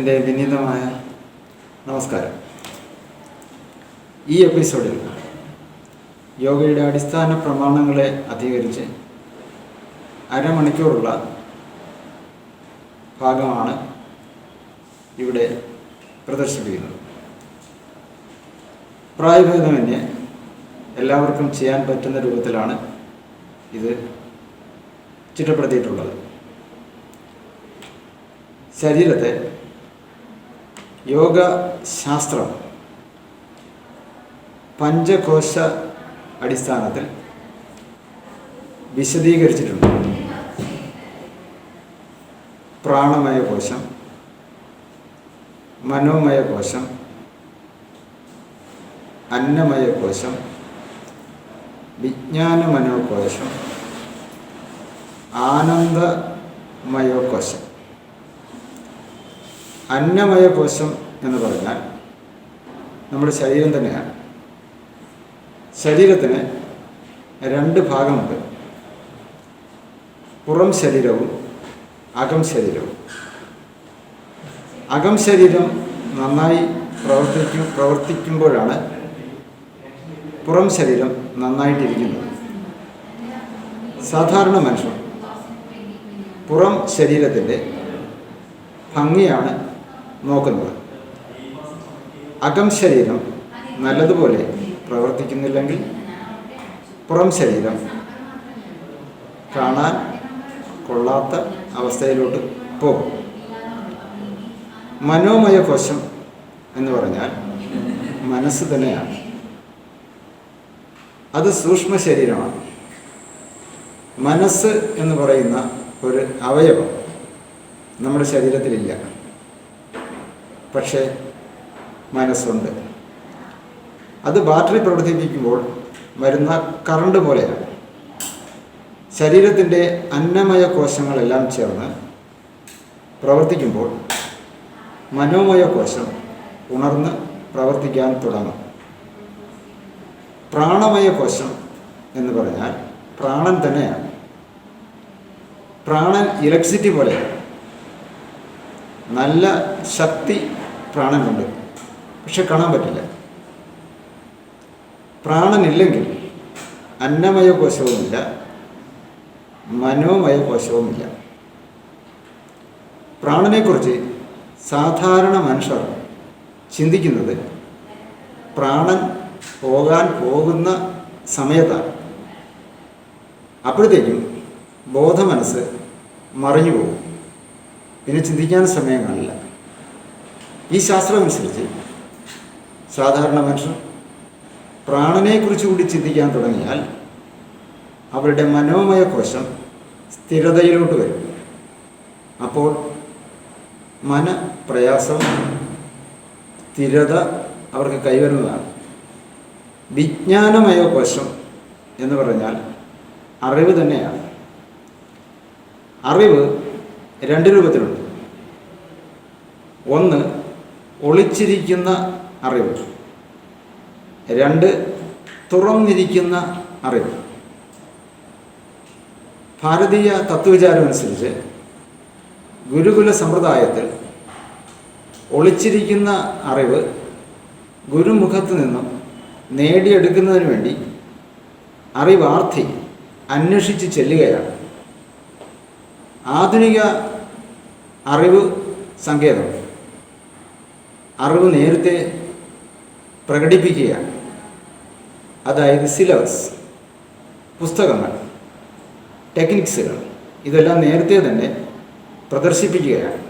എൻ്റെ വിനീതമായ നമസ്കാരം. ഈ എപ്പിസോഡിൽ യോഗയുടെ അടിസ്ഥാന പ്രമാണങ്ങളെ അധികരിച്ച് അരമണിക്കൂറുള്ള ഭാഗമാണ് ഇവിടെ പ്രദർശിപ്പിക്കുന്നത്. പ്രായഭേദമന്യേ എല്ലാവർക്കും ചെയ്യാൻ പറ്റുന്ന രൂപത്തിലാണ് ഇത് ചിട്ടപ്പെടുത്തിയിട്ടുള്ളത്. ശരീരത്തെ യോഗശാസ്ത്രം പഞ്ചകോശ അടിസ്ഥാനത്തിൽ വിശദീകരിച്ചിട്ടുണ്ട്. പ്രാണമയ കോശം, മനോമയ കോശം, അന്നമയ കോശം, വിജ്ഞാനമനോകോശം, ആനന്ദമയോകോശം. അന്നമയ കോശം എന്ന് പറഞ്ഞാൽ നമ്മുടെ ശരീരം തന്നെയാണ്. ശരീരത്തിന് രണ്ട് ഭാഗമുണ്ട്: പുറം ശരീരവും അകം ശരീരവും. അകം ശരീരം നന്നായി പ്രവർത്തിക്കുമ്പോഴാണ് പുറം ശരീരം നന്നായിട്ടിരിക്കുന്നത്. സാധാരണ മനുഷ്യർ പുറം ശരീരത്തിൻ്റെ ഭംഗിയാണ് നോക്കുന്നത്. അകം ശരീരം നല്ലതുപോലെ പ്രവർത്തിക്കുന്നില്ലെങ്കിൽ പുറം ശരീരം കാണാൻ കൊള്ളാത്ത അവസ്ഥയിലോട്ട് പോകും. മനോമയ കോശം എന്ന് പറഞ്ഞാൽ മനസ്സ് തന്നെയാണ്. അത് സൂക്ഷ്മ ശരീരമാണ്. മനസ്സ് എന്ന് പറയുന്ന ഒരു അവയവം നമ്മുടെ ശരീരത്തിലില്ല, പക്ഷേ മനസ്സുണ്ട്. അത് ബാറ്ററി പ്രവർത്തിപ്പിക്കുമ്പോൾ വരുന്ന കറണ്ട് പോലെയാണ്. ശരീരത്തിൻ്റെ അന്നമയ കോശങ്ങളെല്ലാം ചേർന്ന് പ്രവർത്തിക്കുമ്പോൾ മനോമയ കോശം ഉണർന്ന് പ്രവർത്തിക്കാൻ തുടങ്ങും. പ്രാണമയ കോശം എന്ന് പറഞ്ഞാൽ പ്രാണൻ തന്നെയാണ്. പ്രാണൻ ഇലക്ട്രിസിറ്റി പോലെയാണ്. നല്ല ശക്തി പ്രാണനുണ്ട്, പക്ഷെ കാണാൻ പറ്റില്ല. പ്രാണനില്ലെങ്കിൽ അന്നമയ കോശവുമില്ല, മനോമയ കോശവുമില്ല. പ്രാണനെക്കുറിച്ച് സാധാരണ മനുഷ്യർ ചിന്തിക്കുന്നത് പ്രാണൻ പോകാൻ പോകുന്ന സമയത്താണ്. അപ്പോഴത്തേക്കും ബോധമനസ്സ് മറിഞ്ഞു പോകും, പിന്നെ ചിന്തിക്കാൻ സമയം കാണില്ല. ഈ ശാസ്ത്രമനുസരിച്ച് സാധാരണ മനുഷ്യർ പ്രാണനെക്കുറിച്ച് കൂടി ചിന്തിക്കാൻ തുടങ്ങിയാൽ അവരുടെ മനോമയ കോശം സ്ഥിരതയിലോട്ട് വരും. അപ്പോൾ മനപ്രയാസം, സ്ഥിരത അവർക്ക് കൈവരുന്നതാണ്. വിജ്ഞാനമയ കോശം എന്ന് പറഞ്ഞാൽ അറിവ് തന്നെയാണ്. അറിവ് രണ്ട് രൂപത്തിലുണ്ട്. ഒന്ന് ഒളിച്ചിരിക്കുന്ന അറിവ്, രണ്ട് തുറന്നിരിക്കുന്ന അറിവ്. ഭാരതീയ തത്വവിചാരം അനുസരിച്ച് ഗുരുകുല സമ്പ്രദായത്തിൽ ഒളിച്ചിരിക്കുന്ന അറിവ് ഗുരുമുഖത്ത് നിന്നും നേടിയെടുക്കുന്നതിന് വേണ്ടി അറിവാർത്ഥി അന്വേഷിച്ച് ചെല്ലുകയാണ്. ആധുനിക അറിവ് സങ്കേതം അറിവ് നേരത്തെ പ്രകടിപ്പിക്കുകയാണ്. അതായത് സിലബസ്, പുസ്തകങ്ങൾ, ടെക്നിക്സുകൾ ഇതെല്ലാം നേരത്തെ തന്നെ പ്രദർശിപ്പിക്കുകയാണ്.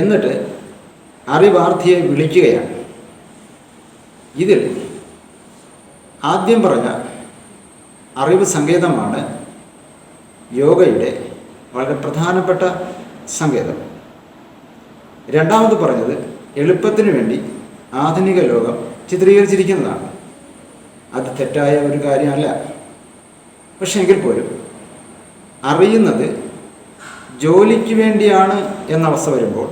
എന്നിട്ട് അറിവാർത്ഥിയെ വിളിക്കുകയാണ്. ഇതിൽ ആദ്യം പറഞ്ഞ അറിവ് സങ്കേതമാണ് യോഗയുടെ വളരെ പ്രധാനപ്പെട്ട സങ്കേതം. രണ്ടാമത് പറഞ്ഞത് എളുപ്പത്തിന് വേണ്ടി ആധുനിക ലോകം ചിത്രീകരിച്ചിരിക്കുന്നതാണ്. അത് തെറ്റായ ഒരു കാര്യമല്ല. പക്ഷെ എങ്കിൽ പോലും അറിയുന്നത് ജോലിക്ക് വേണ്ടിയാണ് എന്ന അവസ്ഥ വരുമ്പോൾ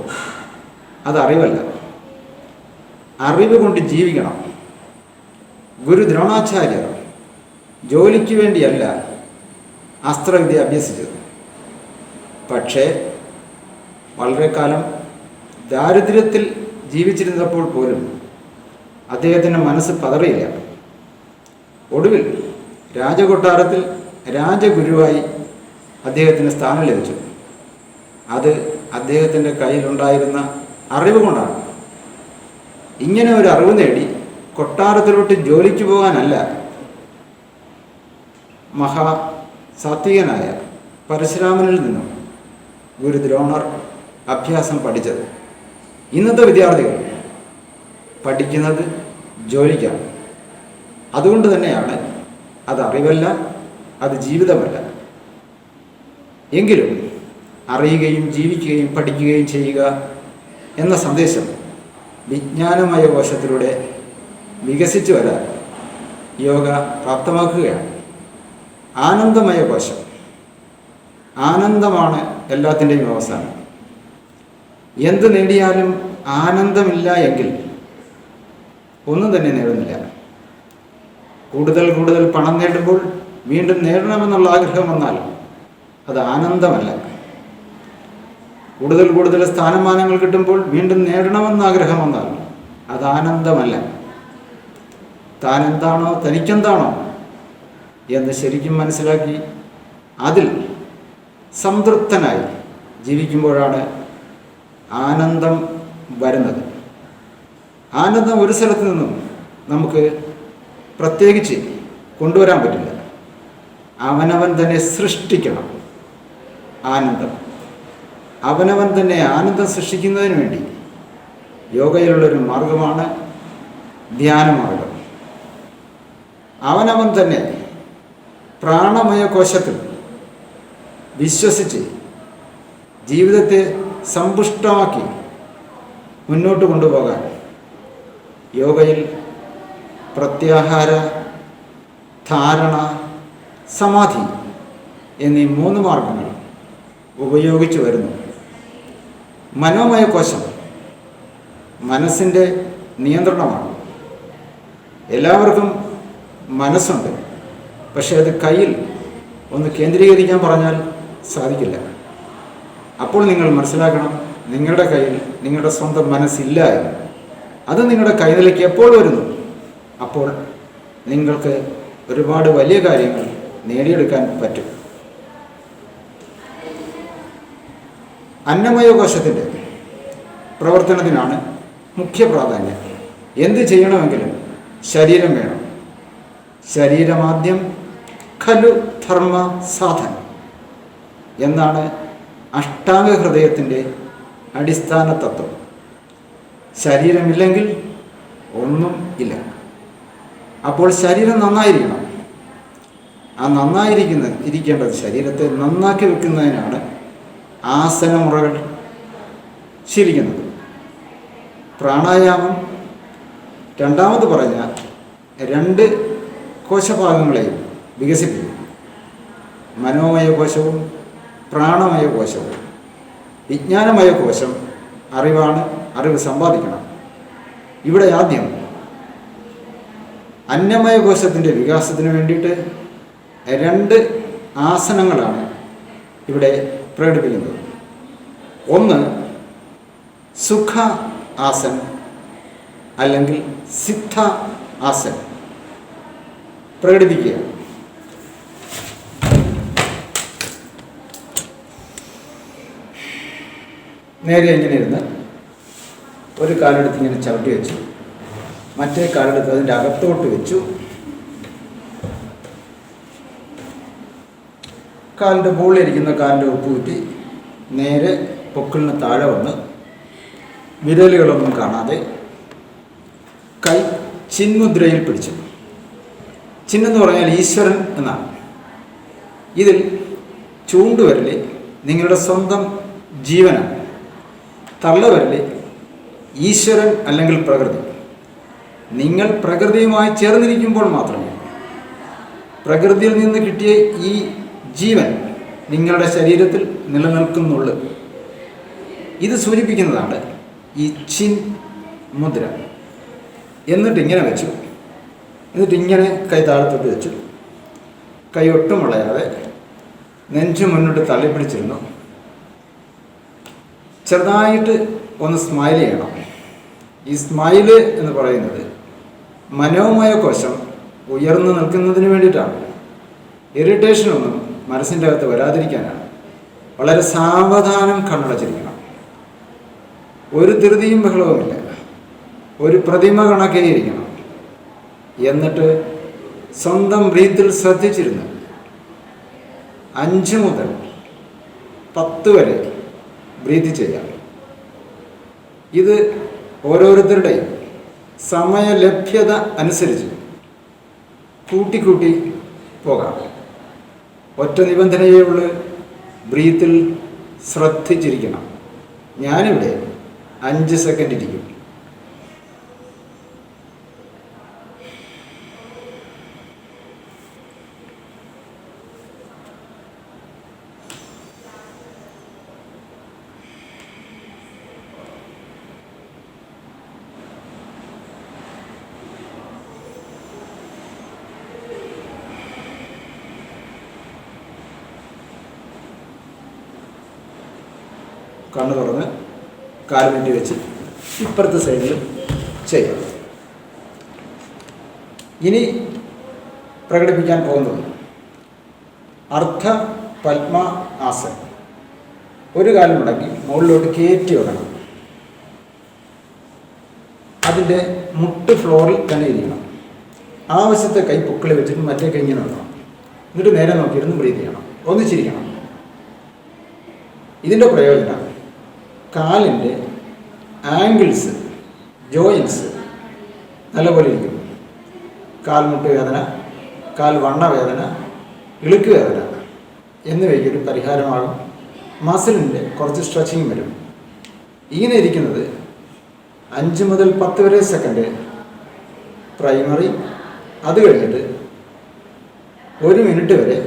അത് അറിവല്ല. അറിവ് കൊണ്ട് ജീവിക്കണം. ഗുരു ദ്രോണാചാര്യർ ജോലിക്ക് വേണ്ടിയല്ല അസ്ത്രവിദ്യ അഭ്യസിച്ചത്. പക്ഷേ വളരെ കാലം ദാരിദ്ര്യത്തിൽ ജീവിച്ചിരുന്നപ്പോൾ പോലും അദ്ദേഹത്തിൻ്റെ മനസ്സ് പതറിയില്ല. ഒടുവിൽ രാജകൊട്ടാരത്തിൽ രാജഗുരുവായി അദ്ദേഹത്തിന് സ്ഥാനം ലഭിച്ചു. അത് അദ്ദേഹത്തിൻ്റെ കയ്യിലുണ്ടായിരുന്ന അറിവ് കൊണ്ടാണ്. ഇങ്ങനെ ഒരു അറിവ് നേടി കൊട്ടാരത്തിലോട്ട് ജോലിക്ക് പോകാനല്ല മഹാസാത്വികനായ പരശുരാമനിൽ നിന്നും ഗുരു ദ്രോണർ അഭ്യാസം പഠിച്ചത്. ഇന്നത്തെ വിദ്യാർത്ഥികൾ പഠിക്കുന്നത് ജോലിക്കാണ്. അതുകൊണ്ട് തന്നെയാണ് അത് അറിവല്ല, അത് ജീവിതമല്ല. എങ്കിലും അറിയുകയും ജീവിക്കുകയും പഠിക്കുകയും ചെയ്യുക എന്ന സന്ദേശം വിജ്ഞാനമയ കോശത്തിലൂടെ വികസിച്ചു വരാൻ യോഗ പ്രാപ്തമാക്കുകയാണ്. ആനന്ദമയ കോശം, ആനന്ദമാണ് എല്ലാത്തിൻ്റെയും അവസാനം. എന്ത് നേടിയാലും ആനന്ദമില്ല എങ്കിൽ ഒന്നും തന്നെ നേടുന്നില്ല. കൂടുതൽ കൂടുതൽ പണം നേടുമ്പോൾ വീണ്ടും നേടണമെന്നുള്ള ആഗ്രഹം വന്നാൽ അത് ആനന്ദമല്ല. കൂടുതൽ കൂടുതൽ സ്ഥാനമാനങ്ങൾ കിട്ടുമ്പോൾ വീണ്ടും നേടണമെന്ന് ആഗ്രഹം വന്നാൽ അത് ആനന്ദമല്ല. താൻ എന്താണോ തനിക്കെന്താണോ എന്ന് ശരിക്കും മനസ്സിലാക്കി അതിൽ സംതൃപ്തനായി ജീവിക്കുമ്പോഴാണ് ആനന്ദം വരുന്നത്. ആനന്ദം ഒരു സ്ഥലത്ത് നിന്നും നമുക്ക് പ്രത്യേകിച്ച് കൊണ്ടുവരാൻ പറ്റില്ല. അവനവൻ തന്നെ സൃഷ്ടിക്കണം ആനന്ദം. അവനവൻ തന്നെ ആനന്ദം സൃഷ്ടിക്കുന്നതിന് വേണ്ടി യോഗയിലുള്ളൊരു മാർഗമാണ് ധ്യാനമാർഗം. അവനവൻ തന്നെ പ്രാണമയ കോശത്തിൽ വിശ്വസിച്ച് ജീവിതത്തെ സമ്പുഷ്ടമാക്കി മുന്നോട്ട് കൊണ്ടുപോകാൻ യോഗയിൽ പ്രത്യാഹാര, ധാരണ, സമാധി എന്നീ 3 മാർഗങ്ങൾ ഉപയോഗിച്ചു വരുന്നു. മനോമയ കോശം മനസ്സിൻ്റെ നിയന്ത്രണമാണ്. എല്ലാവർക്കും മനസ്സുണ്ട്, പക്ഷേ അത് കയ്യിൽ ഒന്ന് കേന്ദ്രീകരിക്കാൻ പറഞ്ഞാൽ സാധിക്കില്ല. അപ്പോൾ നിങ്ങൾ മനസ്സിലാക്കണം, നിങ്ങളുടെ കയ്യിൽ നിങ്ങളുടെ സ്വന്തം മനസ്സില്ല എന്ന്. അത് നിങ്ങളുടെ കൈനിലേക്ക് എപ്പോൾ വരുന്നു, അപ്പോൾ നിങ്ങൾക്ക് ഒരുപാട് വലിയ കാര്യങ്ങൾ നേടിയെടുക്കാൻ പറ്റും. അന്നമയ കോശത്തിൻ്റെ പ്രവർത്തനത്തിനാണ് മുഖ്യ പ്രാധാന്യം. എന്ത് ചെയ്യണമെങ്കിലും ശരീരം വേണം. ശരീരമാദ്യം ഖലു ധർമ്മ സാധന എന്നാണ് അഷ്ടാംഗ ഹൃദയത്തിൻ്റെ അടിസ്ഥാന തത്വം. ശരീരമില്ലെങ്കിൽ ഒന്നും ഇല്ല. അപ്പോൾ ശരീരം നന്നായിരിക്കണം. ആ ഇരിക്കേണ്ടത് ശരീരത്തെ നന്നാക്കി വെക്കുന്നതിനാണ് ആസനമുറകൾ ശീലിക്കുന്നത്. പ്രാണായാമം രണ്ടാമത് പറഞ്ഞ 2 കോശഭാഗങ്ങളെയും വികസിപ്പിക്കും. മനോമയ കോശവും പ്രാണമയ കോശവും. വിജ്ഞാനമയ കോശം അറിവാണ്, അറിവ് സമ്പാദിക്കണം. ഇവിടെ ആദ്യം അന്നമയ കോശത്തിൻ്റെ വികാസത്തിന് വേണ്ടിയിട്ട് 2 ആസനങ്ങളാണ് ഇവിടെ പ്രകടിപ്പിക്കുന്നത്. ഒന്ന് സുഖ ആസൻ അല്ലെങ്കിൽ സിദ്ധ ആസൻ പ്രകടിപ്പിക്കുക. നേരെ ഇങ്ങനെ ഇരുന്ന് ഒരു കാലെടുത്ത് ഇങ്ങനെ ചവിട്ടി വെച്ചു, മറ്റേ കാലെടുത്ത് അതിൻ്റെ അകത്തോട്ട് വെച്ചു. കാലിൻ്റെ മുകളിലിരിക്കുന്ന കാലിൻ്റെ ഉപ്പുകുറ്റി നേരെ പൊക്കിളിന് താഴെ വന്ന് വിരലുകളൊന്നും കാണാതെ കൈ ചിന്മുദ്രയിൽ പിടിച്ചു. ചിന്നെന്ന് പറഞ്ഞാൽ ഈശ്വരൻ എന്നാണ്. ഇതിൽ ചൂണ്ടുവിരൽ നിങ്ങളുടെ സ്വന്തം ജീവനാണ്. തള്ളവിരൽ ഈശ്വരൻ അല്ലെങ്കിൽ പ്രകൃതി. നിങ്ങൾ പ്രകൃതിയുമായി ചേർന്നിരിക്കുമ്പോൾ മാത്രമേ പ്രകൃതിയിൽ നിന്ന് കിട്ടിയ ഈ ജീവൻ നിങ്ങളുടെ ശരീരത്തിൽ നിലനിൽക്കുന്നുള്ളൂ. ഇത് സൂചിപ്പിക്കുന്നതാണ് ഈ ചിൻ മുദ്ര. എന്നിട്ടിങ്ങനെ വെച്ചു. എന്നിട്ടിങ്ങനെ കൈ താഴത്തോട്ട് വെച്ചു. കൈ ഒട്ടും വളയാതെ നെഞ്ചു മുന്നോട്ട് തള്ളിപ്പിടിച്ചിരുന്നു. ചെറുതായിട്ട് ഒന്ന് സ്മൈൽ ചെയ്യണം. ഈ സ്മൈല് എന്ന് പറയുന്നത് മനോമയ കോശം ഉയർന്നു നിൽക്കുന്നതിന് വേണ്ടിയിട്ടാണ്. ഇറിറ്റേഷനൊന്നും മനസ്സിൻ്റെ അകത്ത് വരാതിരിക്കാനാണ്. വളരെ സാവധാനം കണ്ണടച്ചിരിക്കണം. ഒരു ധൃതിയും ബഹളവുമില്ല. ഒരു പ്രതിമ കണക്കേ ഇരിക്കണം. എന്നിട്ട് സ്വന്തം ബ്രീത്തിൽ ശ്രദ്ധിച്ചിരുന്നു 5 മുതൽ 10 വരെ ബ്രീത്ത് ചെയ്യാം. ഇത് ഓരോരുത്തരുടെയും സമയലഭ്യത അനുസരിച്ച് കൂട്ടിക്കൂട്ടി പോകാം. ഒറ്റ നിബന്ധനയേ ഉള്ളൂ, ബ്രീത്തിൽ ശ്രദ്ധിച്ചിരിക്കണം. ഞാനിവിടെ 5 സെക്കൻഡ് ഇരിക്കും. കണ്ണ് തുറന്ന് കാല് നീട്ടി വെച്ച് ഇപ്പുറത്തെ സൈഡിൽ ചെയ്യാം. ഇനി പ്രകടിപ്പിക്കാൻ പോകുന്നത് അർദ്ധ പത്മ ആസനം. ഒരു കാലം മുടക്കി മുകളിലോട്ട് കയറ്റി വെക്കണം. അതിൻ്റെ മുട്ട് ഫ്ലോറിൽ തന്നെ ഇരിക്കണം. ആവശ്യത്തെ കൈ പൊക്കിളി വെച്ചിട്ട് മറ്റേ കൈ ഇങ്ങനെ വെക്കണം. എന്നിട്ട് നേരെ നോക്കിയിരുന്ന് ബ്രീത്ത് ചെയ്യണം. ഒന്നിച്ചിരിക്കണം. ഇതിൻ്റെ പ്രയോജനം കാലിൻ്റെ ആംഗിൾസ്, ജോയിൻസ് നല്ലപോലെ ഇരിക്കും. കാൽമുട്ട് വേദന, കാൽ വണ്ണ വേദന, ഇളുക്ക് വേദന എന്നിവയ്ക്കൊരു പരിഹാരമാകും. മസിലിൻ്റെ കുറച്ച് സ്ട്രെച്ചിങ് വരും. ഇങ്ങനെ ഇരിക്കുന്നത് 5 മുതൽ 10 വരെ സെക്കൻഡ് പ്രൈമറി. അത് കഴിഞ്ഞിട്ട് 1 മിനിറ്റ് വരെ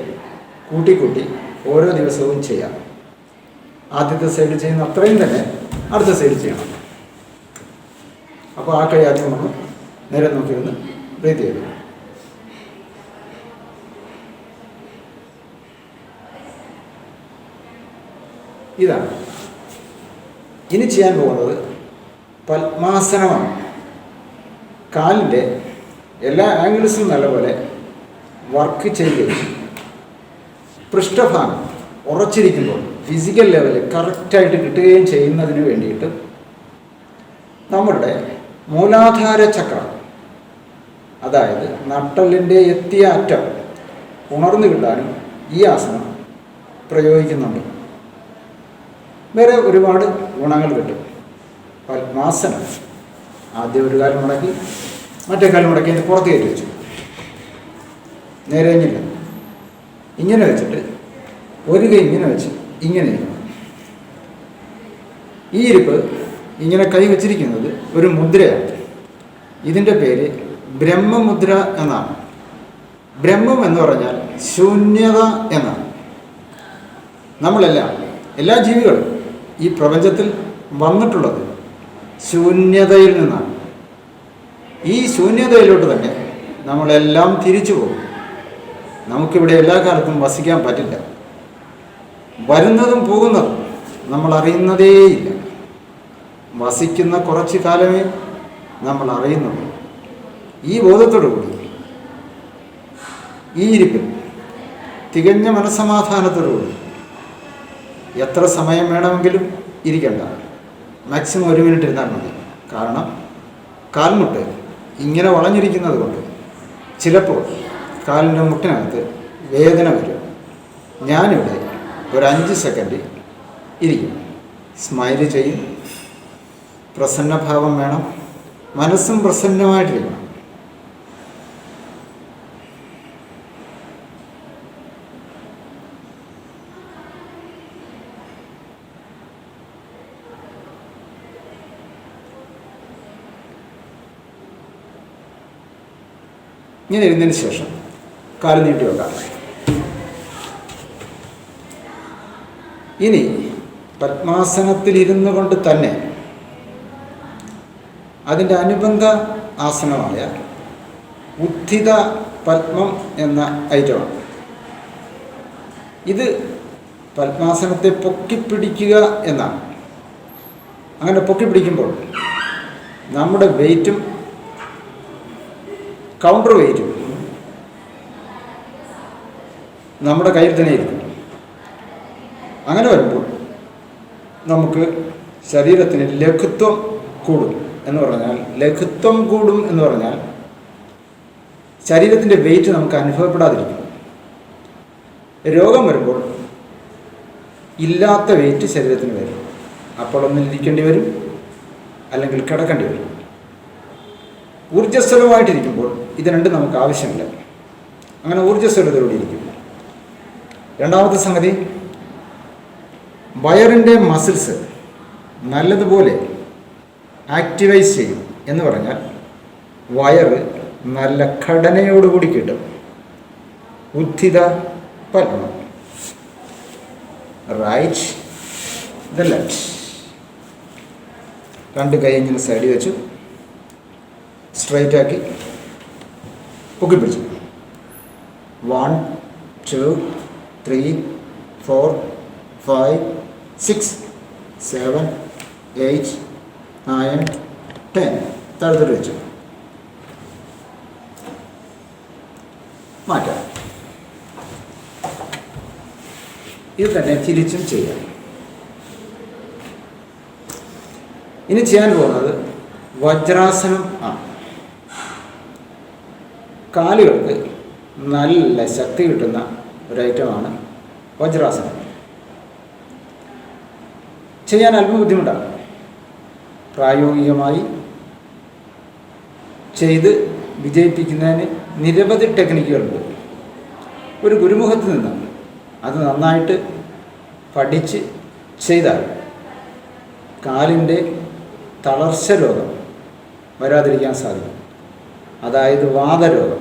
കൂട്ടി ഓരോ ദിവസവും ചെയ്യാം. ആദ്യത്തെ സൈഡ് ചെയ്യുന്ന അത്രയും തന്നെ അടുത്ത സൈഡ് ചെയ്യണം. അപ്പോൾ ആ കൈ ആദ്യം നമ്മൾ നേരെ നോക്കിയിരുന്ന് ബ്രീത്ത് ചെയ്തു. ഇതാണ് ഇനി ചെയ്യാൻ പോകുന്നത്. പത്മാസനമാണ്. കാലിൻ്റെ എല്ലാ ആംഗിൾസും നല്ലപോലെ വർക്ക് ചെയ്യുകയും പൃഷ്ഠഭാഗം ഉറച്ചിരിക്കുമ്പോൾ ഫിസിക്കൽ ലെവലിൽ കറക്റ്റായിട്ട് കിട്ടുകയും ചെയ്യുന്നതിന് വേണ്ടിയിട്ട് നമ്മളുടെ മൂലാധാര ചക്രം, അതായത് നട്ടെല്ലിൻ്റെ എത്തിയ അറ്റം ഉണർന്നു കിട്ടാനും ഈ ആസനം പ്രയോഗിക്കുന്നുണ്ട്. വേറെ ഒരുപാട് ഗുണങ്ങൾ കിട്ടും. പത്മാസനം ആദ്യം ഒരു കാലം മുടക്കി മറ്റേ കാലം മുടക്കി അതിൻ്റെ പുറത്ത് കയറ്റി വെച്ചു. നേരെ ഇങ്ങനെ വെച്ചിട്ട് ഒരു കൈ ഇങ്ങനെ വെച്ച് ഇങ്ങനെ ഇരിക്കണം. ഈ ഇരിപ്പ് ഇങ്ങനെ കൈ വച്ചിരിക്കുന്നത് ഒരു മുദ്രയാണ്. ഇതിൻ്റെ പേര് ബ്രഹ്മമുദ്ര എന്നാണ്. ബ്രഹ്മം എന്ന് പറഞ്ഞാൽ ശൂന്യത എന്നാണ്. എല്ലാ ജീവികളും ഈ പ്രപഞ്ചത്തിൽ വന്നിട്ടുള്ളത് ശൂന്യതയിൽ നിന്നാണ്. ഈ ശൂന്യതയിലോട്ട് തന്നെ നമ്മളെല്ലാം തിരിച്ചു പോകും. നമുക്കിവിടെ എല്ലാ കാലത്തും വസിക്കാൻ പറ്റില്ല. വരുന്നതും പോകുന്നതും നമ്മൾ അറിയുന്നതേയില്ല. വസിക്കുന്ന കുറച്ച് കാലമേ നമ്മൾ അറിയുന്നുള്ളൂ. ഈ ബോധത്തോടു കൂടി ഈ ഇരിപ്പിൽ തികഞ്ഞ മനസ്സമാധാനത്തോടുകൂടി എത്ര സമയം വേണമെങ്കിലും ഇരിക്കണ്ട. മാക്സിമം 1 മിനിറ്റ് ഇരുന്നാൽ മതി. കാരണം കാൽമുട്ട് ഇങ്ങനെ വളഞ്ഞിരിക്കുന്നത് കൊണ്ട് ചിലപ്പോൾ കാലിൻ്റെ മുട്ടിനകത്ത് വേദന വരും. ഞാനിവിടെ ഒരു 5 സെക്കൻഡ് ഇരിക്കും. സ്മൈൽ ചെയ്യും. പ്രസന്നഭാവം വേണം. മനസ്സും പ്രസന്നമായിട്ടിരിക്കണം. ഇങ്ങനെ ഇരുന്നതിന് ശേഷം കാല് നീട്ടി വെക്കാം. ഇനി പത്മാസനത്തിലിരുന്നു കൊണ്ട് തന്നെ അതിൻ്റെ അനുബന്ധ ആസനമായ ഉത്ഥിത പത്മം എന്ന ഐറ്റമാണ്. ഇത് പത്മാസനത്തെ പൊക്കിപ്പിടിക്കുക എന്നാണ്. അങ്ങനെ പൊക്കി പിടിക്കുമ്പോൾ നമ്മുടെ വെയിറ്റും കൗണ്ടർ വെയിറ്റും നമ്മുടെ കയ്യിൽ തന്നെ ഇരിക്കും. അങ്ങനെ വരുമ്പോൾ നമുക്ക് ശരീരത്തിന് ലഘുത്വം കൂടും എന്ന് പറഞ്ഞാൽ ശരീരത്തിൻ്റെ വെയിറ്റ് നമുക്ക് അനുഭവപ്പെടാതിരിക്കും. രോഗം വരുമ്പോൾ ഇല്ലാത്ത വെയിറ്റ് ശരീരത്തിന് വരും. അപ്പോൾ ഒന്നിൽ ഇരിക്കേണ്ടി വരും, അല്ലെങ്കിൽ കിടക്കേണ്ടി വരും. ഊർജ്ജസ്വലമായിട്ടിരിക്കുമ്പോൾ ഇത് രണ്ടും നമുക്ക് ആവശ്യമില്ല. അങ്ങനെ ഊർജ്ജസ്വലതയോടെ ഇരിക്കും. രണ്ടാമത്തെ സംഗതി, വയറിൻ്റെ മസിൽസ് നല്ലതുപോലെ ആക്ടിവൈസ് ചെയ്യും എന്ന് പറഞ്ഞാൽ വയറ് നല്ല ഘടനയോടുകൂടി കിട്ടും. ഉദ്ധിത പൽവം, റൈറ്റ് ദ ലെഫ്റ്റ്. രണ്ട് കൈ ഇങ്ങനെ സൈഡിൽ വെച്ചു സ്ട്രൈറ്റ് ആക്കി പൊക്കി പിടിച്ചു. 1 2 3 4 5 6 7 8 9 10. താഴത്തോട്ട് വെച്ചു. മാറ്റാം. ഇത് തന്നെ തിരിച്ചും ചെയ്യാം. ഇനി ചെയ്യാൻ പോകുന്നത് വജ്രാസനം ആണ്. കാലുകൾക്ക് നല്ല ശക്തി കിട്ടുന്ന ഒരു ഐറ്റമാണ് വജ്രാസനം. ചെയ്യാൻ അല്പം ബുദ്ധിമുട്ടാണ്. പ്രായോഗികമായി ചെയ്ത് വിജയിപ്പിക്കുന്നതിന് നിരവധി ടെക്നിക്കുകളുണ്ട്. ഒരു ഗുരുമുഖത്ത് നിന്ന് അത് നന്നായിട്ട് പഠിച്ച് ചെയ്താൽ കാലിൻ്റെ തളർച്ച രോഗം വരാതിരിക്കാൻ സാധിക്കും. അതായത് വാതരോഗം.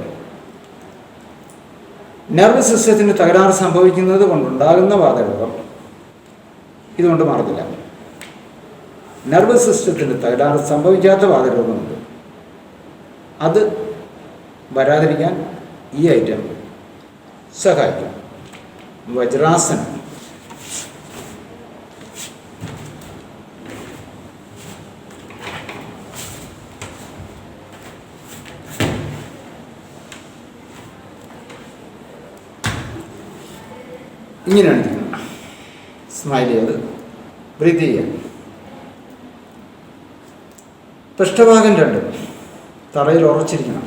നെർവ് സിസ്റ്റത്തിന് തകരാറ് സംഭവിക്കുന്നത് കൊണ്ടുണ്ടാകുന്ന വാതരോഗം ഇതുകൊണ്ട് മാറത്തില്ല. നെർവ് സിസ്റ്റത്തിന് തകരാറ് സംഭവിക്കാത്ത വാതരോഗമുണ്ട്. അത് വരാതിരിക്കാൻ ഈ ഐറ്റം സഹായിക്കും. വജ്രാസനം. ഇങ്ങനെയാണ് ഇരിക്കുന്നത്. സ്മൈൽ ചെയ്ത് ബ്രീത്ത് ചെയ്യുക. പൃഷ്ഠഭാഗം രണ്ടും തറയിൽ ഉറച്ചിരിക്കണം.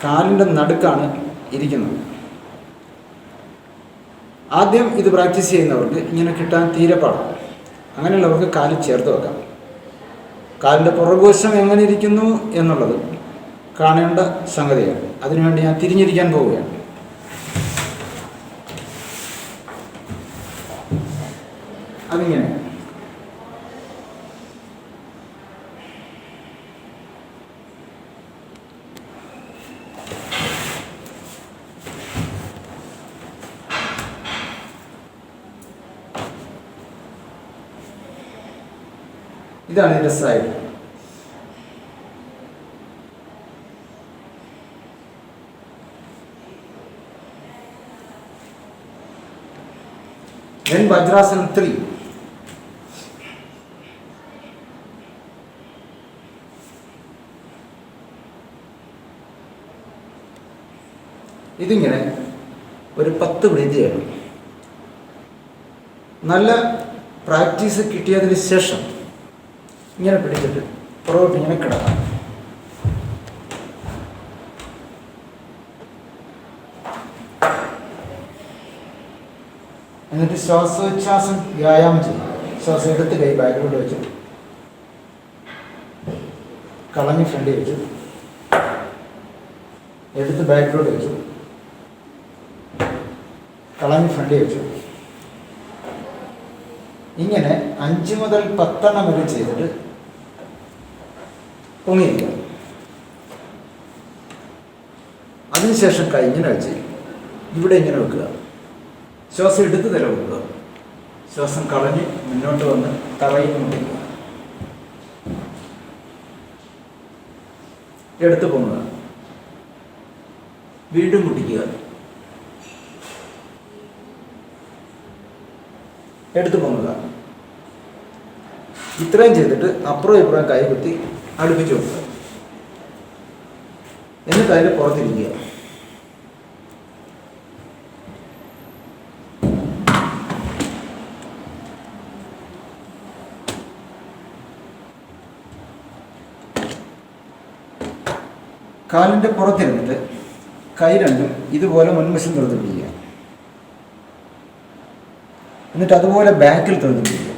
കാലിൻ്റെ നടുക്കാണ് ഇരിക്കുന്നത്. ആദ്യം ഇത് പ്രാക്ടീസ് ചെയ്യുന്നവർക്ക് ഇങ്ങനെ കിട്ടാൻ തീരെ പാടാണ്. അങ്ങനെയുള്ളവർക്ക് കാല് ചേർത്ത് വെക്കാം. കാലിൻ്റെ പുറകുവശം എങ്ങനെ ഇരിക്കുന്നു എന്നുള്ളത് കാണേണ്ട സംഗതിയാണ്. അതിനുവേണ്ടി ഞാൻ തിരിഞ്ഞിരിക്കാൻ പോവുകയാണ്. അതിങ്ങനെ ഇതാണ് ഇതിൻ്റെ സൈഡ്. then വജ്രാസനം 3. ഇതിങ്ങനെ ഒരു 10 ബ്രീത്ത് ചെയ്യണം. നല്ല പ്രാക്ടീസ് കിട്ടിയതിന് ശേഷം ഇങ്ങനെ പിടിച്ചിട്ട് പുറകോട്ട് ഇങ്ങനെ കിടക്കാം. എന്നിട്ട് ശ്വാസോച്ഛ്വാസം വ്യായാമം ചെയ്യും. ശ്വാസം എടുത്ത് കൈ ബാക്കിലോട്ട് വെച്ചു, കളഞ്ഞ് ഫ്രണ്ടിൽ വെച്ചു, എടുത്ത് ബാക്കിലോട്ട് വെച്ചു, കളഞ്ഞ് ഫ്രണ്ടിൽ വെച്ചു. ഇങ്ങനെ 5 മുതൽ 10 എണ്ണം വരെ ചെയ്തിട്ട് പൊങ്ങിയിരിക്കുക. അതിനുശേഷം കൈ ഇങ്ങനെ വെച്ച് ഇവിടെ ഇങ്ങനെ വെക്കുക. ശ്വാസം എടുത്ത് തല വെക്കുക. ശ്വാസം കളഞ്ഞ് മുന്നോട്ട് വന്ന് തറയിൽ മുട്ടിക്കുക. എടുത്ത് പൊങ്ങുക. വീണ്ടും മുട്ടിക്കുക. എടുത്ത് പൊങ്ങുക. ഇത്രയും ചെയ്തിട്ട് അപ്പുറം ഇപ്പുറം കൈ കുത്തി അടുപ്പിച്ച് കൊടുക്കുക. എന്നിട്ട് അതിൻ്റെ പുറത്തിരിക്കുക. കാലിൻ്റെ പുറത്തിരുന്നിട്ട് കൈ രണ്ടും ഇതുപോലെ മുൻവശം തുറന്നു പിടിക്കുക. എന്നിട്ട് അതുപോലെ ബാക്കിൽ തുറന്നു പിടിക്കുക.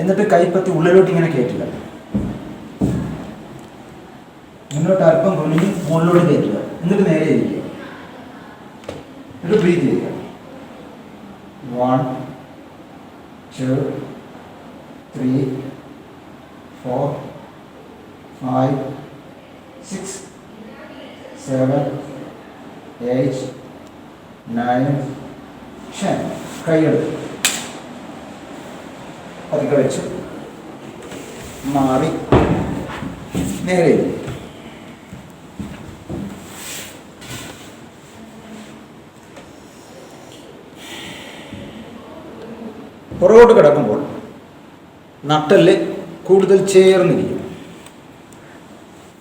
എന്നിട്ട് കൈപ്പത്തി ഉള്ളിലോട്ട് ഇങ്ങനെ കയറ്റുക. മുന്നോട്ട് അല്പം കുനിഞ്ഞ് മുകളിലോട്ട് കയറ്റുക. എന്നിട്ട് നേരെ ഇരിക്കുക. എന്നിട്ട് ബ്രീത്ത് ചെയ്യുക. 1 2 3 4 5 6 7 8 9 10. കൈയെടുത്ത് പതുക്കെ വെച്ച് മാറി നേരെ ഇരിക്കുക. പുറകോട്ട് കിടക്കുമ്പോൾ നട്ടെല്ല് കൂടുതൽ ചേർന്നിരിക്കും.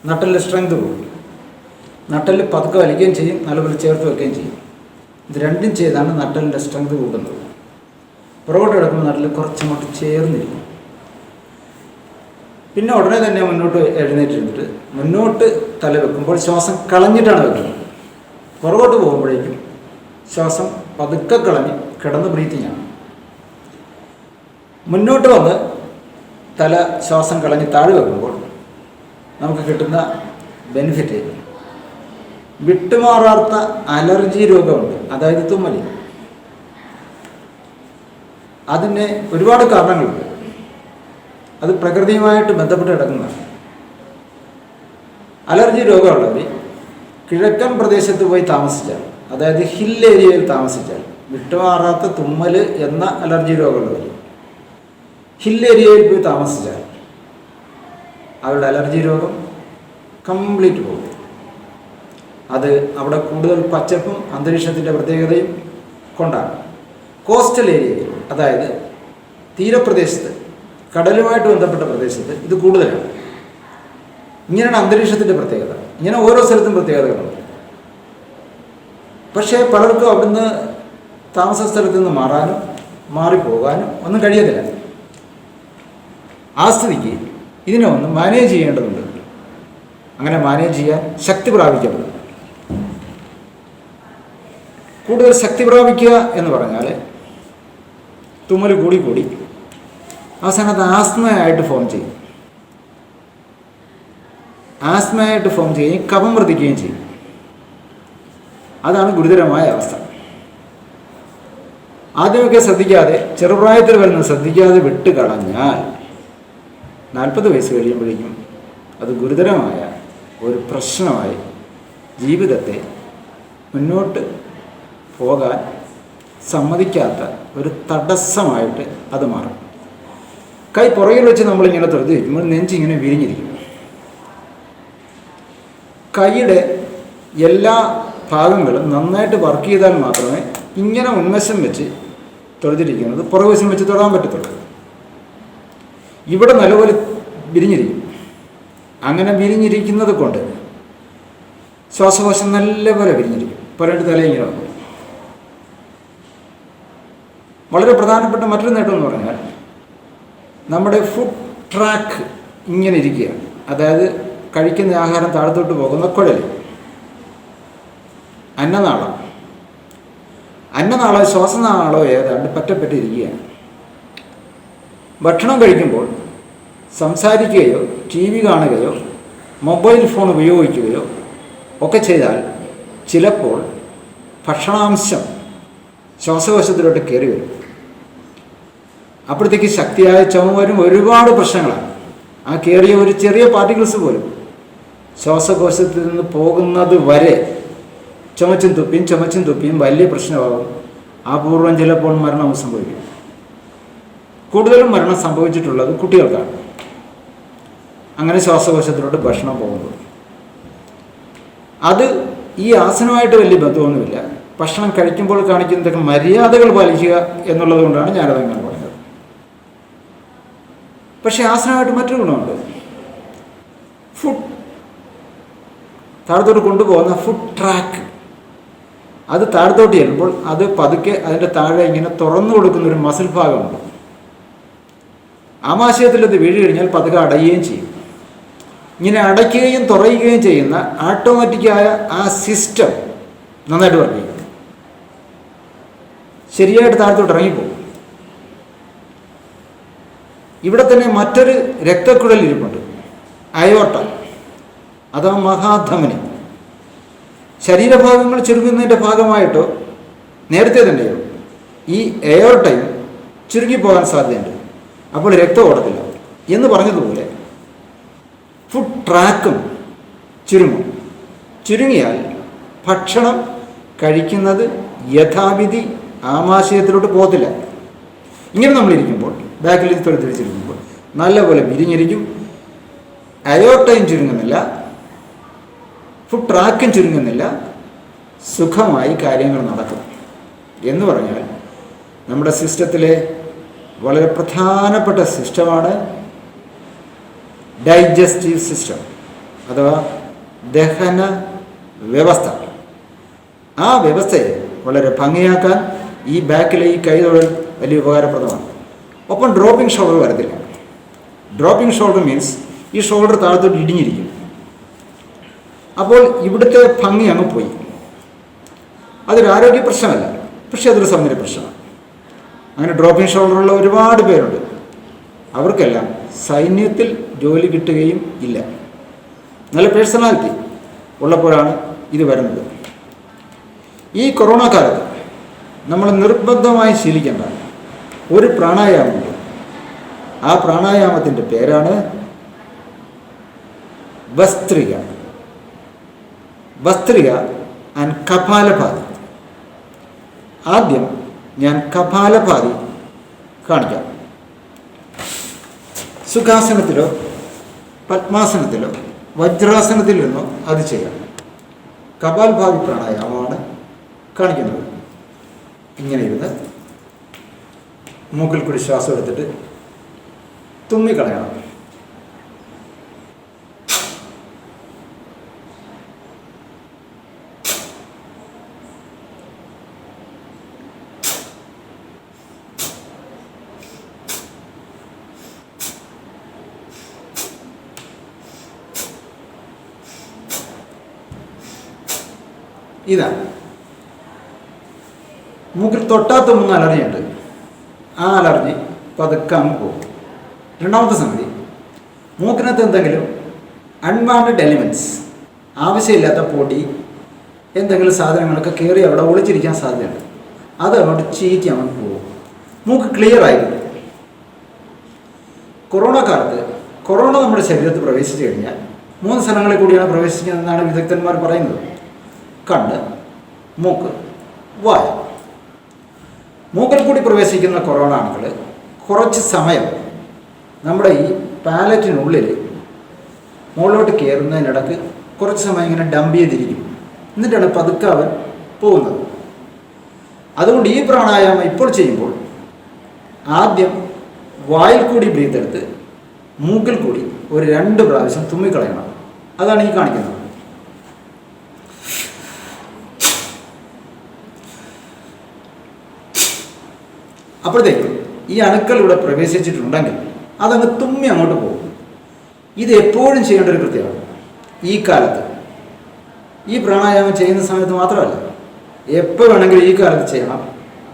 നട്ടെല്ല് സ്ട്രെങ്ത് കൂടും. നട്ടെല്ല് പതുക്കെ വലിക്കുകയും ചെയ്യും, നല്ലപോലെ ചേർത്ത് വെക്കുകയും ചെയ്യും. ഇത് രണ്ടും ചെയ്താണ് നട്ടെല്ലിൻ്റെ സ്ട്രെങ്ത് കൂടുന്നത്. പുറകോട്ട് കിടക്കുമ്പോൾ നട്ടെല്ല് കുറച്ചങ്ങോട്ട് ചേർന്നിരിക്കും. പിന്നെ ഉടനെ തന്നെ മുന്നോട്ട് എഴുന്നേറ്റിരുന്നിട്ട് മുന്നോട്ട് തല വെക്കുമ്പോൾ ശ്വാസം കളഞ്ഞിട്ടാണ് വെക്കുന്നത്. പുറകോട്ട് പോകുമ്പോഴേക്കും ശ്വാസം പതുക്കെ കളഞ്ഞ് കിടന്ന് ബ്രീത്തിങ് ആണ്. മുന്നോട്ട് വന്ന് തല ശ്വാസം കളഞ്ഞ് താഴെ വെക്കുമ്പോൾ നമുക്ക് കിട്ടുന്ന ബെനിഫിറ്റ് വിട്ടുമാറാത്ത അലർജി രോഗമുണ്ട്, അതായത് തുമ്മൽ. അതിന് ഒരുപാട് കാരണങ്ങളുണ്ട്. അത് പ്രകൃതിയുമായിട്ട് ബന്ധപ്പെട്ട് കിടക്കുന്നതാണ്. അലർജി രോഗമുള്ളവർ കിഴക്കൻ പ്രദേശത്ത് പോയി താമസിച്ചാൽ, അതായത് ഹിൽ ഏരിയയിൽ താമസിച്ചാൽ, വിട്ടുമാറാത്ത തുമ്മൽ എന്ന അലർജി രോഗമുള്ളവർ ഹിൽ ഏരിയയിൽ പോയി താമസിച്ചാൽ അവരുടെ അലർജി രോഗം കംപ്ലീറ്റ് പോകും. അത് അവിടെ കൂടുതൽ പച്ചപ്പും അന്തരീക്ഷത്തിൻ്റെ പ്രത്യേകതയും കൊണ്ടാണ്. കോസ്റ്റൽ ഏരിയയിൽ, അതായത് തീരപ്രദേശത്ത്, കടലുമായിട്ട് ബന്ധപ്പെട്ട പ്രദേശത്ത് ഇത് കൂടുതലാണ്. ഇങ്ങനെയാണ് അന്തരീക്ഷത്തിൻ്റെ പ്രത്യേകത. ഇങ്ങനെ ഓരോ സ്ഥലത്തും പ്രത്യേകതകളുണ്ട്. പക്ഷേ പലർക്കും അവിടുന്ന് താമസ സ്ഥലത്ത് നിന്ന് മാറാനും മാറിപ്പോകാനും ഒന്നും കഴിയത്തില്ല. ആ സ്ഥിതിക്ക് ഇതിനെ ഒന്ന് മാനേജ് ചെയ്യേണ്ടതുണ്ട്. അങ്ങനെ മാനേജ് ചെയ്യാൻ ശക്തി പ്രാപിക്കേണ്ടത്. കൂടുതൽ ശക്തി പ്രാപിക്കുക എന്ന് പറഞ്ഞാൽ തുമ്മൽ കൂടി കൂടി അവസാനത്ത് ആസ്മയായിട്ട് ഫോം ചെയ്യും. ആസ്മയായിട്ട് ഫോം ചെയ്യുകയും കഫം വർദ്ധിക്കുകയും ചെയ്യും. അതാണ് ഗുരുതരമായ അവസ്ഥ. ആദ്യമൊക്കെ ശ്രദ്ധിക്കാതെ, ചെറുപ്രായത്തിൽ വരുന്ന ശ്രദ്ധിക്കാതെ വിട്ട് കളഞ്ഞാൽ 40 വയസ്സ് കഴിയുമ്പോഴേക്കും അത് ഗുരുതരമായ ഒരു പ്രശ്നമായി ജീവിതത്തെ മുന്നോട്ട് പോകാൻ സമ്മതിക്കാത്ത ഒരു തടസ്സമായിട്ട് അത് മാറും. കൈ പുറകിൽ വെച്ച് നമ്മളിങ്ങനെ തുറന്ന് വയ്ക്കുമ്പോൾ നെഞ്ചിങ്ങനെ വിരിഞ്ഞിരിക്കും. കൈയുടെ എല്ലാ ഭാഗങ്ങളും നന്നായിട്ട് വർക്ക് ചെയ്താൽ മാത്രമേ ഇങ്ങനെ ഉന്മശം വെച്ച് തൊഴുതിരിക്കുന്നത് പുറകുവശം വെച്ച് തൊടാൻ പറ്റത്തുള്ളൂ. ഇവിടെ നല്ലപോലെ വിരിഞ്ഞിരിക്കും. അങ്ങനെ വിരിഞ്ഞിരിക്കുന്നത് കൊണ്ട് ശ്വാസകോശം നല്ലപോലെ വിരിഞ്ഞിരിക്കും. പരണ്ട് തലയിങ്ങനെ വന്നു. വളരെ പ്രധാനപ്പെട്ട മറ്റൊരു നേട്ടം എന്ന് പറഞ്ഞാൽ നമ്മുടെ ഫുഡ് ട്രാക്ക് ഇങ്ങനെ ഇരിക്കുകയാണ്. അതായത് കഴിക്കുന്ന ആഹാരം താഴത്തോട്ട് പോകുന്ന കുഴൽ, അന്നനാളം. അന്നനാളോ ശ്വാസനാളോ ഏതാണ്ട് പറ്റപ്പെട്ടിരിക്കുകയാണ്. ഭക്ഷണം കഴിക്കുമ്പോൾ സംസാരിക്കുകയോ ടി വി കാണുകയോ മൊബൈൽ ഫോൺ ഉപയോഗിക്കുകയോ ഒക്കെ ചെയ്താൽ ചിലപ്പോൾ ഭക്ഷണാംശം ശ്വാസകോശത്തിലോട്ട് കയറി വരും. അപ്പോഴത്തേക്ക് ശക്തിയായ ചുമ വരും. ഒരുപാട് പ്രശ്നങ്ങളാണ്. ആ കയറിയ ഒരു ചെറിയ പാർട്ടിക്കിൾസ് പോലും ശ്വാസകോശത്തിൽ നിന്ന് പോകുന്നത് വരെ ചുമച്ചും തുപ്പിയും വലിയ പ്രശ്നമാകും. അപൂർവം ചിലപ്പോൾ മരണവും സംഭവിക്കും. കൂടുതലും മരണം സംഭവിച്ചിട്ടുള്ളത് കുട്ടികൾക്കാണ്. അങ്ങനെ ശ്വാസകോശത്തിലോട്ട് ഭക്ഷണം പോകുന്നത്. അത് ഈ ആസനമായിട്ട് വലിയ ബന്ധമൊന്നുമില്ല. ഭക്ഷണം കഴിക്കുമ്പോൾ കാണിക്കുന്നതൊക്കെ മര്യാദകൾ പാലിക്കുക എന്നുള്ളത് കൊണ്ടാണ് ഞാനതങ്ങനെ പറഞ്ഞത്. പക്ഷേ ആസനമായിട്ട് മറ്റൊരു ഗുണമുണ്ട്. ഫുഡ് താഴത്തോട്ട് കൊണ്ടുപോകുന്ന ഫുഡ് ട്രാക്ക്, അത് താഴത്തോട്ട് ചെല്ലുമ്പോൾ അത് പതുക്കെ അതിൻ്റെ താഴെ ഇങ്ങനെ തുറന്നു കൊടുക്കുന്നൊരു മസിൽ ഭാഗമുണ്ട്. ആമാശയത്തിൽ അത് വീഴ് കഴിഞ്ഞാൽ പതുക്കെ അടയുകയും ചെയ്യും. ഇങ്ങനെ അടയ്ക്കുകയും തുറയുകയും ചെയ്യുന്ന ഓട്ടോമാറ്റിക്കായ ആ സിസ്റ്റം നന്നായിട്ട് വർക്ക് ചെയ്യും. ശരിയായിട്ട് താഴത്തോട്ട് ഇറങ്ങിപ്പോകും. ഇവിടെ തന്നെ മറ്റൊരു രക്തക്കുഴൽ ഇരിപ്പുണ്ട്, അയോർട്ട അഥവാ മഹാധമനി. ശരീരഭാഗങ്ങൾ ചുരുങ്ങുന്നതിൻ്റെ ഭാഗമായിട്ടോ നേരത്തെ തന്നെയോ ഈ എയോർട്ടയും ചുരുങ്ങിപ്പോകാൻ സാധ്യതയുണ്ട്. അപ്പോൾ രക്തം ഓടത്തില്ല. എന്ന് പറഞ്ഞതുപോലെ ഫുഡ് ട്രാക്കും ചുരുങ്ങും. ചുരുങ്ങിയാൽ ഭക്ഷണം കഴിക്കുന്നത് യഥാവിധി ആമാശയത്തിലോട്ട് പോകത്തില്ല. ഇങ്ങനെ നമ്മളിരിക്കുമ്പോൾ ബാക്കിൽ തിരിച്ചിരിക്കുമ്പോൾ നല്ലപോലെ വിരിഞ്ഞിരിക്കും. അയോർട്ടയും ചുരുങ്ങുന്നില്ല, ഫുഡ് ട്രാക്കും ചുരുങ്ങുന്നില്ല, സുഖമായി കാര്യങ്ങൾ നടക്കും. എന്ന് പറഞ്ഞാൽ നമ്മുടെ സിസ്റ്റത്തിലെ വളരെ പ്രധാനപ്പെട്ട സിസ്റ്റമാണ് ഡൈജസ്റ്റീവ് സിസ്റ്റം അഥവാ ദഹന വ്യവസ്ഥ. ആ വ്യവസ്ഥയെ വളരെ ഭംഗിയാക്കാൻ ഈ ബാക്കിലെ ഈ കൈതൊഴിൽ വലിയ ഉപകാരപ്രദമാണ്. ഒപ്പം ഡ്രോപ്പിംഗ് ഷോൾഡർ വരത്തില്ല. ഡ്രോപ്പിംഗ് ഷോൾഡർ മീൻസ് ഈ ഷോൾഡർ താഴത്തോട്ട് ഇടിഞ്ഞിരിക്കും. അപ്പോൾ ഇവിടുത്തെ ഭംഗി അങ്ങ് പോയി. അതൊരു ആരോഗ്യ പ്രശ്നമല്ല, പക്ഷെ അതൊരു സൗന്ദര്യ പ്രശ്നമാണ്. അങ്ങനെ ഡ്രോപ്പിംഗ് ഷോൾഡറുള്ള ഒരുപാട് പേരുണ്ട്. അവർക്കെല്ലാം സൈന്യത്തിൽ ജോലി കിട്ടുകയും ഇല്ല. നല്ല പേഴ്സണാലിറ്റി ഉള്ളപ്പോഴാണ് ഇത് വരുന്നത്. ഈ കൊറോണ കാലത്ത് നമ്മൾ നിർബന്ധമായി ശീലിക്കേണ്ട ഒരു പ്രാണായാമമുണ്ട്. ആ പ്രാണായാമത്തിൻ്റെ പേരാണ് ഭസ്ത്രിക. ഭസ്ത്രിക ആൻഡ് കപാലഭാതി. ആദ്യം ഞാൻ കപാലഭാതി കാണിക്കാം. സുഖാസനത്തിലോ പത്മാസനത്തിലോ വജ്രാസനത്തിലോ അത് ചെയ്യാം. കപാലഭാതി പ്രാണായാമമാണ് കാണിക്കുന്നത്. ഇങ്ങനെ ഇരുന്ന് മൂക്കിൽ കൂടി ശ്വാസം എടുത്തിട്ട് തുമ്മിക്കളയണം. ഇതാണ്. മൂക്കിൽ തൊട്ടാത്ത 3 അലർജിയുണ്ട്. ആ അലർജി പതുക്കെ അങ്ങ് പോകും. രണ്ടാമത്തെ സംഗതി, മൂക്കിനകത്ത് എന്തെങ്കിലും അൺവാണ്ടഡ് എലിമെൻറ്റ്സ്, ആവശ്യമില്ലാത്ത പൊടി, എന്തെങ്കിലും സാധനങ്ങളൊക്കെ കയറി അവിടെ ഒളിച്ചിരിക്കാൻ സാധ്യതയുണ്ട്. അത് അങ്ങോട്ട് ചീറ്റി അങ്ങോട്ട് പോകും. മൂക്ക് ക്ലിയർ ആയിരിക്കും. കൊറോണ കാലത്ത് കൊറോണ നമ്മുടെ ശരീരത്തിൽ പ്രവേശിച്ചു കഴിഞ്ഞാൽ 3 സ്ഥലങ്ങളിൽ കൂടിയാണ് പ്രവേശിക്കുന്നതെന്നാണ് വിദഗ്ധന്മാർ പറയുന്നത്. കണ്ണ്, മൂക്ക്, വായ. മൂക്കിൽ കൂടി പ്രവേശിക്കുന്ന കൊറോണ അണുക്കൾ കുറച്ച് സമയം നമ്മുടെ ഈ പാലറ്റിനുള്ളിൽ മുകളിലോട്ട് കയറുന്നതിനിടക്ക് കുറച്ച് സമയം ഇങ്ങനെ ഡംപ് ചെയ്തിരിക്കും. എന്നിട്ടാണ് പതുക്കെ അവൻ പോകുന്നത്. അതുകൊണ്ട് ഈ പ്രാണായാമം ഇപ്പോൾ ചെയ്യുമ്പോൾ ആദ്യം വായിൽ കൂടി ബ്രീത്ത് എടുത്ത് മൂക്കിൽ കൂടി ഒരു 2 പ്രാവശ്യം തുമ്മിക്കളയണം. അതാണ് ഈ കാണിക്കുന്നത്. അപ്പോഴത്തേക്കും ഈ അണുക്കൾ ഇവിടെ പ്രവേശിച്ചിട്ടുണ്ടെങ്കിൽ അതങ്ങ് തുമ്മി അങ്ങോട്ട് പോകും. ഇത് എപ്പോഴും ചെയ്യേണ്ട ഒരു കൃത്യമാണ്. ഈ കാലത്ത് ഈ പ്രാണായാമം ചെയ്യുന്ന സമയത്ത് മാത്രമല്ല, എപ്പോൾ വേണമെങ്കിലും ഈ കാലത്ത് ചെയ്യണം.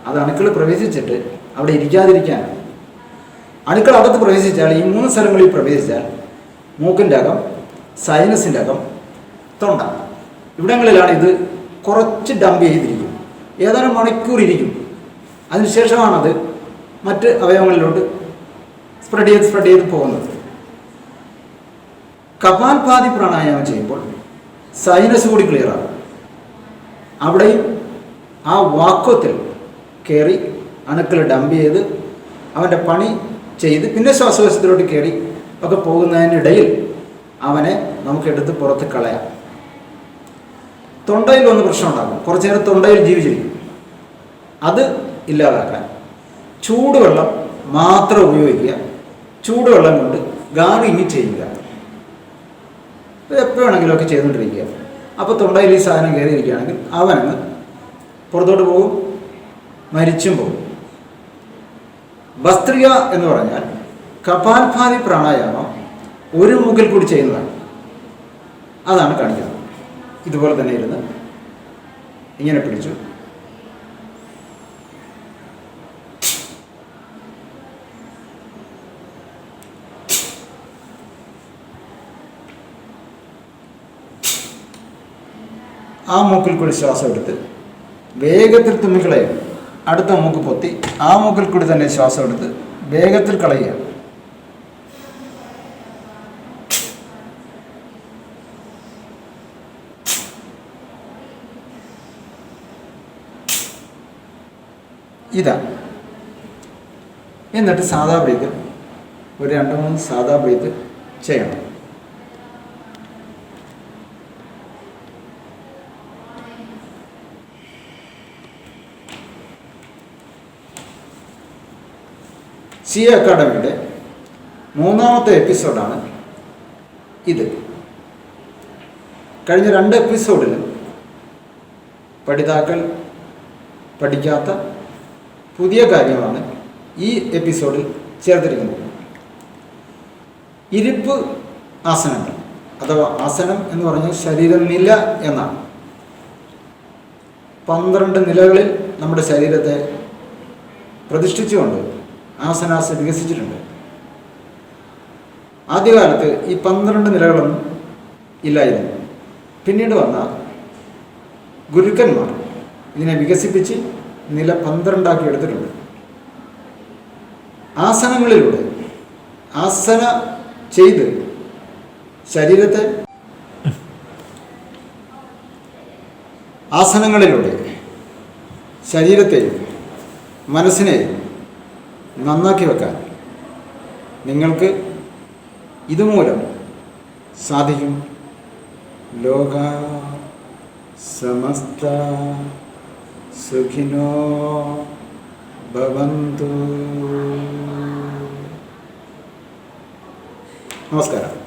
അത് അണുക്കൾ പ്രവേശിച്ചിട്ട് അവിടെ ഇരിക്കാതിരിക്കാനാണ്. അണുക്കൾ അകത്ത് പ്രവേശിച്ചാൽ, ഈ 3 സ്ഥലങ്ങളിൽ പ്രവേശിച്ചാൽ മൂക്കിൻ്റെ അകം, സൈനസിൻ്റെ അകം, തൊണ്ട, ഇവിടങ്ങളിലാണ് ഇത് കുറച്ച് ഡംപ് ചെയ്തിരിക്കും. ഏതാനും മണിക്കൂർ ഇരിക്കും. അതിനുശേഷമാണത് മറ്റ് അവയവങ്ങളിലോട്ട് സ്പ്രെഡ് ചെയ്ത് പോകുന്നത്. കപാൽഭാതി പ്രാണായാമം ചെയ്യുമ്പോൾ സൈനസ് കൂടി ക്ലിയർ ആകും. അവിടെയും ആ വാക്വത്തിൽ കയറി അണുക്കൾ ഡംപ് ചെയ്ത് അവൻ്റെ പണി ചെയ്ത് പിന്നെ ശ്വാസകോശത്തിലോട്ട് കയറി ഒക്കെ പോകുന്നതിനിടയിൽ അവനെ നമുക്കെടുത്ത് പുറത്ത് കളയാം. തൊണ്ടയിൽ ഒന്ന് പ്രശ്നം ഉണ്ടാകും, കുറച്ചു നേരം തൊണ്ടയിൽ ജീവിച്ചിരിക്കും. അത് ഇല്ലാതാക്കാൻ ചൂടുവെള്ളം മാത്രം ഉപയോഗിക്കുക. ചൂടുവെള്ളം കൊണ്ട് ഗാർഗിളിങ് ചെയ്യുക. എപ്പോൾ വേണമെങ്കിലുമൊക്കെ ചെയ്തുകൊണ്ടിരിക്കുക. അപ്പോൾ തൊണ്ടയിൽ ഈ സാധനം കയറിയിരിക്കുകയാണെങ്കിൽ അവനങ്ങ് പുറത്തോട്ട് പോകും, മരിച്ചും പോകും. ഭസ്ത്രിക എന്ന് പറഞ്ഞാൽ കപാൽഭാതി പ്രാണായാമം ഒരു മൂക്കിൽ കൂടി ചെയ്യുന്നതാണ്. അതാണ് കാണിക്കുന്നത്. ഇതുപോലെ തന്നെ ഇരുന്ന് ഇങ്ങനെ പിടിച്ചു, ആ മൂക്കിൽ കൂടി ശ്വാസം എടുത്ത് വേഗത്തിൽ തുമ്മിക്കളയുക. അടുത്ത മൂക്ക് പൊത്തി ആ മൂക്കിൽ കൂടി തന്നെ ശ്വാസം എടുത്ത് വേഗത്തിൽ കളയുക. ഇതാ. എന്നിട്ട് സാധാ ബ്രീത്ത് ഒരു 2-3 സാധാ ബ്രീത്ത് ചെയ്യണം. സി അക്കാഡമിയുടെ 3ാമത്തെ എപ്പിസോഡാണ് ഇത്. കഴിഞ്ഞ 2 എപ്പിസോഡിലും പഠിതാക്കൾ പഠിക്കാത്ത പുതിയ കാര്യമാണ് ഈ എപ്പിസോഡിൽ ചേർത്തിരിക്കുന്നത്. ഇരിപ്പ് ആസനങ്ങൾ അഥവാ ആസനം എന്ന് പറഞ്ഞാൽ ശരീരം നില എന്നാണ്. 12 നിലകളിൽ നമ്മുടെ ശരീരത്തെ പ്രതിഷ്ഠിച്ചുകൊണ്ട് ആസനാസ് വികസിച്ചിട്ടുണ്ട്. ആദ്യകാലത്ത് ഈ 12 നിലകളൊന്നും ഇല്ലായിരുന്നു. പിന്നീട് വന്ന ഗുരുക്കന്മാർ ഇതിനെ വികസിപ്പിച്ച് നില 12 എടുത്തിട്ടുണ്ട്. ആസനങ്ങളിലൂടെ ആസന ചെയ്ത് ശരീരത്തെ ആസനങ്ങളിലൂടെ ശരീരത്തെയും മനസ്സിനെയും നന്നാക്കി വെക്കാൻ നിങ്ങൾക്ക് ഇതുമൂലം സാധിക്കും. ലോക സമസ്ത സുഖിനോ ഭവന്തു. നമസ്കാരം.